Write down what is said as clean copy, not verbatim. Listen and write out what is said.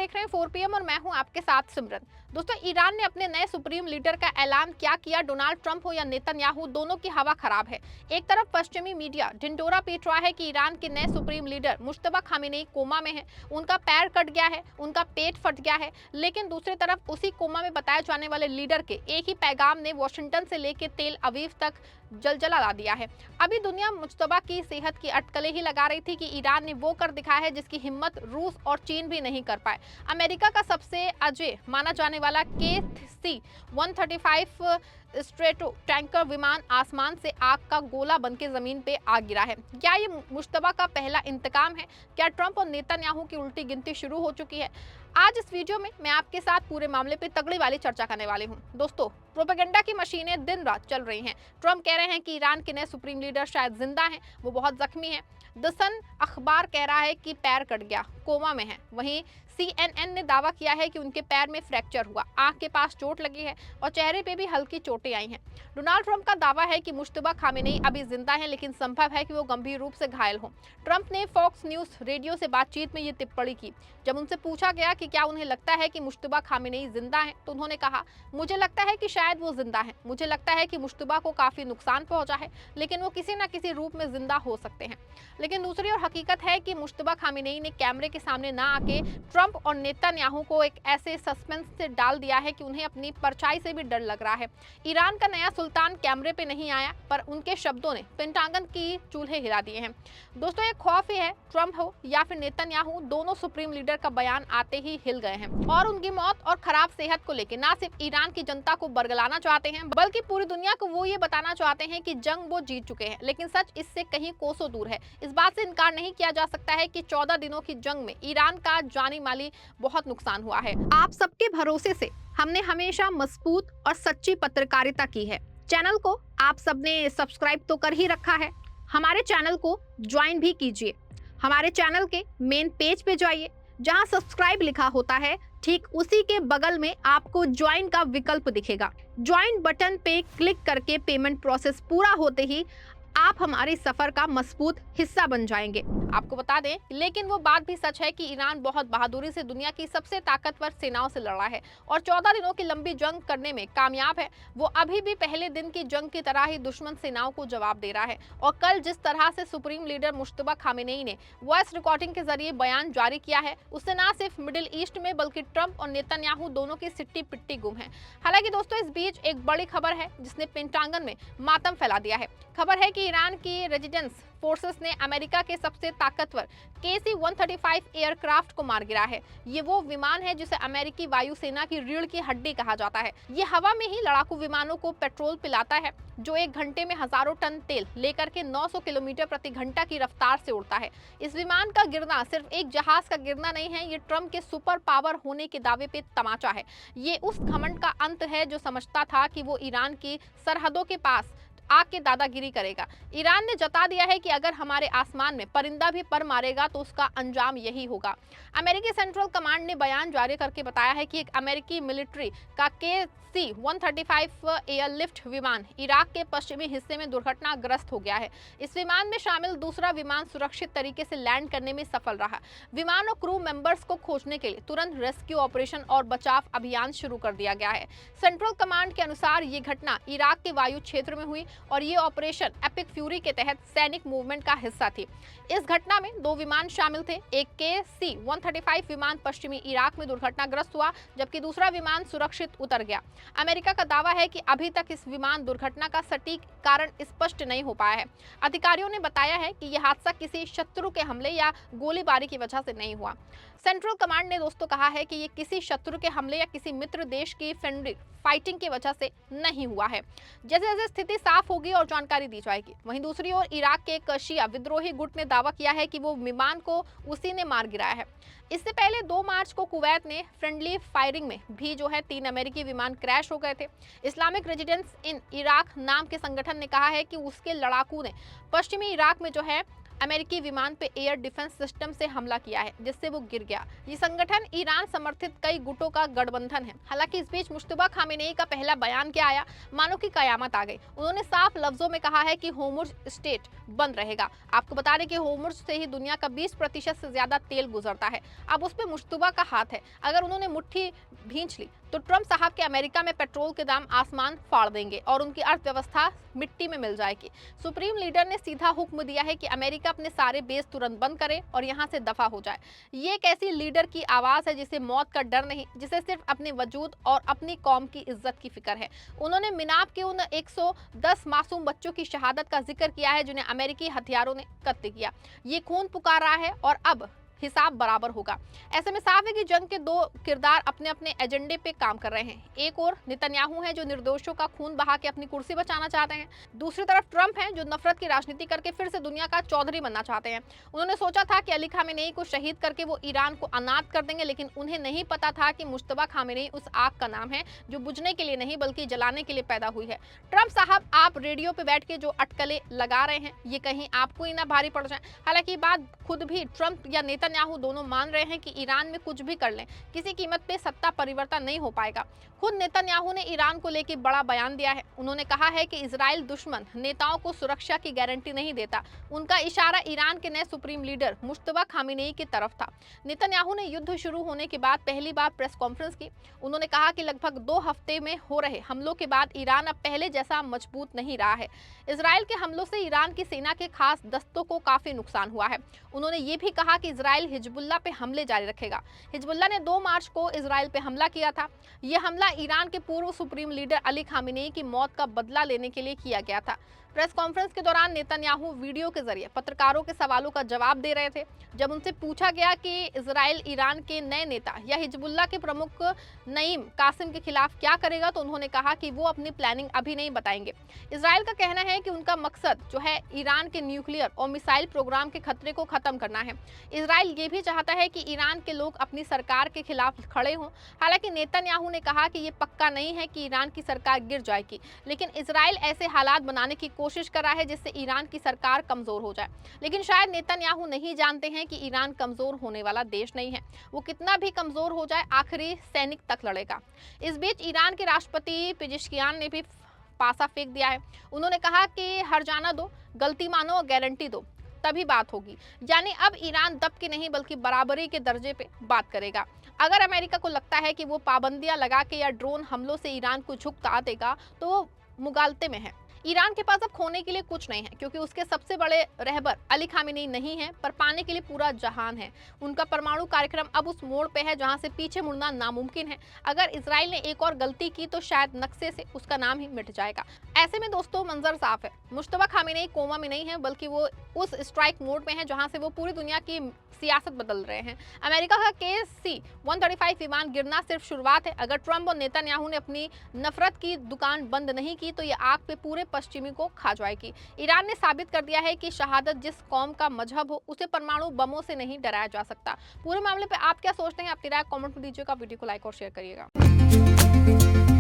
देख रहे हैं 4 PM और मैं हूं आपके साथ सिमरन। दोस्तों, ईरान ने अपने नए सुप्रीम लीडर का ऐलान क्या किया, डोनाल्ड ट्रंप हो या नेतन्याहू, दोनों की हवा खराब है। एक तरफ पश्चिमी मीडिया ढिंढोरा पीट रहा है कि ईरान के नए supreme leader Mojtaba Khamenei coma में है, उनका पैर कट गया है, उनका पेट फट गया है। लेकिन दूसरी तरफ उसी कोमा में बताए जाने वाले लीडर के एक ही पैगाम ने वॉशिंगटन से लेकर तेल अवीव तक जलजला ला दिया है। अभी दुनिया मुश्तबा की सेहत की अटकलें ही लगा रही थी कि ईरान ने वो कर दिखाया है जिसकी हिम्मत रूस और चीन भी नहीं कर पाए। अमेरिका का सबसे अजेय माना जाने वाला KC-135 स्ट्रेटो टैंकर विमान आसमान से आग का गोला बनकर जमीन पे आ गिरा है। क्या ये मुश्तबा का पहला इंतकाम है? क्या ट्रंप और नेतन्याहू की उल्टी गिनती शुरू हो चुकी है? आज इस वीडियो में मैं आपके साथ पूरे मामले पे तगड़ी वाली चर्चा करने वाली हूँ। दोस्तों, प्रोपेगेंडा की मशीनें दिन रात चल रही हैं। ट्रंप कह रहे हैं कि ईरान के नए सुप्रीम लीडर शायद जिंदा हैं, वो बहुत जख्मी हैं। द सन अखबार कह रहा है कि पैर कट गया, कोमा में है। वहीं CNN ने दावा किया है कि उनके पैर में फ्रैक्चर हुआ, आंख के पास चोट लगी है और चेहरे पे भी हल्की चोटें आई हैं। डोनाल्ड ट्रंप का दावा है कि मुश्तबा खामेनेई अभी जिंदा हैं, लेकिन संभव है कि वो गंभीर रूप से घायल हो। ट्रंप ने फॉक्स न्यूज रेडियो से बातचीत में ये टिप्पणी की। जब उनसे पूछा गया कि क्या उन्हें लगता है कि मुश्तबा खामेनेई जिंदा हैं, तो उन्होंने कहा, मुझे लगता है कि शायद वो जिंदा हैं। मुझे लगता है कि मुश्तबा को काफी नुकसान पहुंचा है, लेकिन वो किसी न किसी रूप में जिंदा हो सकते हैं। लेकिन दूसरी ओर हकीकत है कि मुश्तबा खामेनेई ने कैमरे के सामने ना आके ट्रंप और नेतन्याहू को एक ऐसे सस्पेंस से डाल दिया है कि उन्हें अपनी परछाई से भी डर लग रहा है। ईरान का नया सुल्तान कैमरे पे नहीं आया, पर उनके शब्दों ने पेंटागन की चूल्हे हिला दिए हैं। दोस्तों, ये खौफ ही है, ट्रंप हो या फिर नेतन्याहू, दोनों सुप्रीम लीडर का बयान आते ही हिल गए हैं और उनकी मौत और खराब सेहत को लेकर ना सिर्फ ईरान की जनता को बरगलाना चाहते हैं, बल्कि पूरी दुनिया को वो ये बताना चाहते हैं कि जंग वो जीत चुके हैं। लेकिन सच इससे कहीं कोसों दूर है। इस बात से इनकार नहीं किया जा सकता है कि 14 दिनों की जंग में ईरान का जानी माली बहुत नुकसान हुआ है। आप सबके भरोसे से हमने हमेशा मजबूत और सच्ची पत्रकारिता की है। चैनल को आप सबने सब्सक्राइब तो कर ही रखा है, हमारे चैनल को ज्वाइन भी कीजिए। हमारे चैनल के मेन पेज पे जाइए, जहां सब्सक्राइब लिखा होता है, ठीक उसी के बगल में आपको ज्वाइन का विकल्प दिखेगा। ज्वाइन बटन पे क्लिक करके पेमेंट प्रोसेस पूरा होते ही आप हमारे सफर का मजबूत हिस्सा बन जाएंगे। आपको बता दें, लेकिन वो बात भी सच है कि ईरान बहुत बहादुरी से दुनिया की सबसे ताकतवर सेनाओं से लड़ा है और 14 दिनों की लंबी जंग करने में कामयाब है। वो अभी भी पहले दिन की जंग की तरह ही दुश्मन सेनाओं को जवाब दे रहा है। और कल जिस तरह से सुप्रीम लीडर मुश्तबा खामेनेई ने वॉइस रिकॉर्डिंग के जरिए बयान जारी किया है, उससे न सिर्फ मिडिल ईस्ट में बल्कि ट्रंप और नेतन्याहू दोनों की सिट्टी पिट्टी गुम है। हालांकि दोस्तों, इस बीच एक बड़ी खबर है जिसने पेंटागन में मातम फैला दिया है। खबर है कि ईरान की रेजिस्टेंस फोर्सेस ने अमेरिका के सबसे ताकतवर KC-135 एयरक्राफ्ट को मार गिरा है। ये वो विमान है जिसे अमेरिकी वायुसेना की रीढ़ की हड्डी कहा जाता है। ये हवा में ही लड़ाकू विमानों को पेट्रोल पिलाता है, जो एक घंटे में हजारों टन तेल लेकर के 900 किलोमीटर प्रति घंटा की रफ्तार से उड़ता है। इस विमान का गिरना सिर्फ एक जहाज का गिरना नहीं है, ये ट्रंप के सुपर पावर होने के दावे पे तमाचा है। ये उस घमंड का अंत है जो समझता था कि वो ईरान की सरहदों के पास आके दादागिरी करेगा। ईरान ने जता दिया है कि अगर हमारे आसमान में परिंदा भी पर मारेगा तो उसका अंजाम यही होगा। अमेरिकी सेंट्रल कमांड ने बयान जारी करके बताया है कि एक अमेरिकी मिलिट्री का KC-135 एयरलिफ्ट विमान इराक के पश्चिमी हिस्से में दुर्घटनाग्रस्त हो गया है। इस विमान में शामिल दूसरा विमान सुरक्षित तरीके से लैंड करने में सफल रहा। विमान और क्रू मेंबर्स को खोजने के लिए तुरंत रेस्क्यू ऑपरेशन और बचाव अभियान शुरू कर दिया गया है। सेंट्रल कमांड के अनुसार ये घटना इराक के वायु क्षेत्र में हुई और ये ऑपरेशन एपिक फ्यूरी के तहत सैनिक मूवमेंट का हिस्सा थी। इस घटना में 2 विमान शामिल थे। एक KC-135 विमान पश्चिमी इराक में दुर्घटनाग्रस्त हुआ, जबकि दूसरा विमान सुरक्षित उतर गया। अमेरिका का दावा है कि अभी तक इस विमान दुर्घटना का सटीक कारण स्पष्ट नहीं हो पाया है। अधिकारियों ने बताया है कि यह हादसा किसी शत्रु के हमले या गोलीबारी की वजह से नहीं हुआ। सेंट्रल कमांड ने दोस्तों कहा है कि ये किसी शत्रु के हमले या किसी मित्र देश की फ्रेंडली फाइटिंग की वजह से नहीं हुआ है। जैसे जैसे स्थिति साफ होगी और जानकारी दी जाएगी। वहीं दूसरी ओर इराक के एक शिया विद्रोही गुट ने दावा किया है कि वो विमान को उसी ने मार गिराया है। इससे पहले 2 मार्च को कुवैत ने फ्रेंडली फायरिंग में भी 3 अमेरिकी विमान क्रैश हो गए थे। इस्लामिक रेजिस्टेंस इन इराक नाम के संगठन ने कहा है कि उसके लड़ाकू ने पश्चिमी इराक में अमेरिकी विमान पे एयर डिफेंस सिस्टम से हमला किया है, जिससे वो गिर गया। ये संगठन ईरान समर्थित कई गुटों का गठबंधन है। हालांकि इस बीच मुश्तबा खामेनेई का पहला बयान क्या आया, मानो की कयामत आ गई। उन्होंने साफ लफ्जों में कहा है कि होर्मुज स्ट्रेट बंद रहेगा। आपको बता दें कि होर्मुज से ही दुनिया का 20% से ज्यादा तेल गुजरता है। अब उस पे मुश्तबा का हाथ है। अगर उन्होंने मुट्ठी भींच ली तो ट्रंप साहब के अमेरिका में पेट्रोल के दाम आसमान फाड़ देंगे और उनकी अर्थव्यवस्था मिट्टी में मिल जाएगी। सुप्रीम लीडर ने सीधा हुक्म दिया है कि अमेरिका अपने सारे बेस तुरंत बंद करे और यहां से दफा हो जाए। ये एक ऐसी लीडर की आवाज है जिसे मौत का डर नहीं, जिसे सिर्फ अपने वजूद और अपनी कौम की इज्जत की फिक्र है। उन्होंने मिनाब के उन 110 मासूम बच्चों की शहादत का जिक्र किया है जिन्हें अमेरिकी हथियारों ने कत्ल किया। ये खून पुकार रहा है और अब हिसाब बराबर होगा। ऐसे में साफ है कि जंग के दो किरदार अपने अपने एजेंडे पे काम कर रहे हैं। एक और नेतन्याहू हैं जो निर्दोषों का खून बहा के अपनी कुर्सी बचाना चाहते हैं। दूसरी तरफ ट्रंप हैं जो नफरत की राजनीति करके फिर से दुनिया का चौधरी बनना चाहते हैं। उन्होंने सोचा था कि अली खामेनेई को शहीद करके वो ईरान को अनाथ कर देंगे, लेकिन उन्हें नहीं पता था कि मुश्तबा खामेनेई उस आग का नाम है जो बुझने के लिए नहीं बल्कि जलाने के लिए पैदा हुई है। ट्रंप साहब, आप रेडियो पे बैठ के जो अटकलें लगा रहे हैं ये कहीं आपको ही ना भारी पड़ जाए। हालांकि बात खुद भी ट्रंप या नेतन्याहू दोनों मान रहे हैं कि ईरान में कुछ भी कर लें, किसी कीमत पे सत्ता परिवर्तन नहीं हो पाएगा। खुद नेतन्याहू ने ईरान को लेकर बड़ा बयान दिया है। उन्होंने कहा है कि इजराइल दुश्मन नेताओं को सुरक्षा की गारंटी नहीं देता। उनका इशारा ईरान के नए सुप्रीम लीडर मुश्तबा खामेनेई की तरफ था। नेतन्याहू ने युद्ध शुरू होने के बाद पहली बार प्रेस कॉन्फ्रेंस की। उन्होंने कहा कि लगभग 2 हफ्ते में हो रहे हमलों के बाद ईरान अब पहले जैसा मजबूत नहीं रहा है। इजराइल के हमलों से ईरान की सेना के खास दस्तों को काफी नुकसान हुआ है। उन्होंने ये भी कहा कि इजराइल हिजबुल्लाह पे हमले जारी रखेगा। हिजबुल्लाह ने 2 मार्च को इजराइल पे हमला किया था। यह हमला ईरान के पूर्व सुप्रीम लीडर अली खामेनेई की मौत का बदला लेने के लिए किया गया था। प्रेस कॉन्फ्रेंस के दौरान नेतन्याहू वीडियो के जरिए पत्रकारों के सवालों का जवाब दे रहे थे। जब उनसे पूछा गया कि इजराइल ईरान के नए नेता या हिजबुल्लाह के प्रमुख नईम कासिम के खिलाफ क्या करेगा, तो उन्होंने कहा कि वो अपनी प्लानिंग अभी नहीं बताएंगे। इजराइल का कहना है कि उनका मकसद जो है ईरान के न्यूक्लियर और मिसाइल प्रोग्राम के खतरे को खत्म करना है। इजराइल ये भी चाहता है कि ईरान के लोग अपनी सरकार के खिलाफ खड़े हों। हालांकि नेतन्याहू ने कहा कि ये पक्का नहीं है कि ईरान की सरकार गिर जाएगी, लेकिन इजराइल ऐसे हालात बनाने की कोशिश कर रहा है जिससे ईरान की सरकार कमजोर हो जाए। लेकिन शायद नेतन्याहू नहीं जानते हैं कि ईरान कमजोर होने वाला देश नहीं है। वो कितना भी कमजोर हो जाए आखिरी सैनिक तक लड़ेगा। इस बीच ईरान के राष्ट्रपति पेजेश्कियान ने भी पासा फेंक दिया है। उन्होंने कहा कि हर जाना दो, गलती मानो और गारंटी दो, तभी बात होगी। यानी अब ईरान दब के नहीं बल्कि बराबरी के दर्जे पे बात करेगा। अगर अमेरिका को लगता है कि वो पाबंदियां लगा के या ड्रोन हमलों से ईरान को झुकता देगा तो वो मुगालते में है। ईरान के पास अब खोने के लिए कुछ नहीं है, क्योंकि उसके सबसे बड़े रहबर अली खामेनेई नहीं है, पर पाने के लिए पूरा जहान है। उनका परमाणु कार्यक्रम अब उस मोड़ पे है जहां से पीछे मुड़ना नामुमकिन है। अगर इजराइल ने एक और गलती की तो शायद नक्शे से उसका नाम ही मिट जाएगा। ऐसे में दोस्तों मंजर साफ है, मुश्तबा खामेनेई कोमा में नहीं है बल्कि वो उस स्ट्राइक मोड में है जहां से वो पूरी दुनिया की सियासत बदल रहे हैं। अमेरिका का KC-135 विमान गिरना सिर्फ शुरुआत है। अगर ट्रंप और नेतन्याहू ने अपनी नफरत की दुकान बंद नहीं की तो ये आग पे पूरे पश्चिमी को खा जाएगी। ईरान ने साबित कर दिया है कि शहादत जिस कौम का मजहब हो उसे परमाणु बमों से नहीं डराया जा सकता। पूरे मामले पे आप क्या सोचते हैं? अपनी राय कमेंट में दीजिएगा। वीडियो को लाइक और शेयर करिएगा।